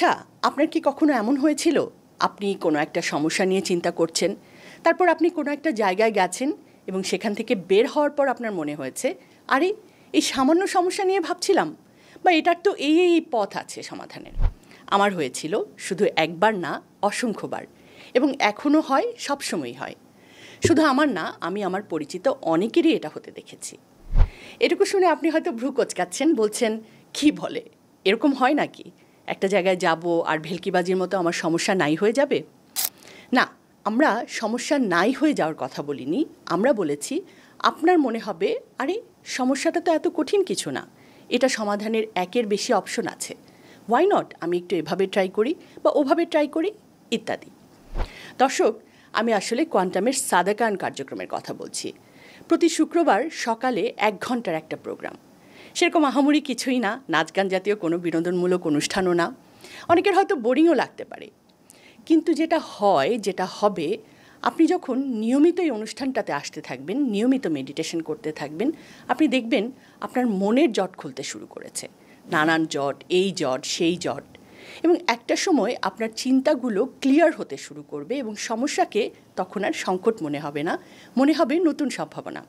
আচ্ছা, আপনার কি কখনো এমন হয়েছিল আপনি কোনো একটা সমস্যা নিয়ে চিন্তা করছেন, তারপর আপনি কোনো একটা জায়গায় গেছেন এবং সেখান থেকে বের হওয়ার পর আপনার মনে হয়েছে, আরে এই সামান্য সমস্যা নিয়ে ভাবছিলাম, বা এটার তো এই পথ আছে সমাধানের। আমার হয়েছিল শুধু একবার না, অসংখ্যবার, এবং এখনও হয়, সবসময়ই হয়। শুধু আমার না, আমি আমার পরিচিত অনেকেরই এটা হতে দেখেছি। এটুকু শুনে আপনি হয়তো ভ্রু কোচকাচ্ছেন, বলছেন কি বলে, এরকম হয় নাকি? একটা জায়গায় যাব আর ভেলকিবাজির মতো আমার সমস্যা নাই হয়ে যাবে? না, আমরা সমস্যা নাই হয়ে যাওয়ার কথা বলিনি। আমরা বলেছি আপনার মনে হবে, আরে সমস্যাটা তো এত কঠিন কিছু না, এটা সমাধানের একের বেশি অপশন আছে, ওয়াই নট আমি একটু এভাবে ট্রাই করি বা ওভাবে ট্রাই করি, ইত্যাদি। দর্শক, আমি আসলে কোয়ান্টামের সাদাকান কার্যক্রমের কথা বলছি। প্রতি শুক্রবার সকালে 1 ঘন্টার একটা প্রোগ্রাম। সেরকম আহামরি কিছুই না, নাচ গান জাতীয় কোনো বিনোদনমূলক অনুষ্ঠানও না। অনেকের হয়তো বোরিংও লাগতে পারে, কিন্তু যেটা হয়, যেটা হবে, আপনি যখন নিয়মিত এই অনুষ্ঠানটাতে আসতে থাকবেন, নিয়মিত মেডিটেশন করতে থাকবেন, আপনি দেখবেন আপনার মনের জট খুলতে শুরু করেছে। নানান জট, এই জট, সেই জট, এবং একটা সময় আপনার চিন্তাগুলো ক্লিয়ার হতে শুরু করবে এবং সমস্যাকে তখন আর সংকট মনে হবে না, মনে হবে নতুন সম্ভাবনা।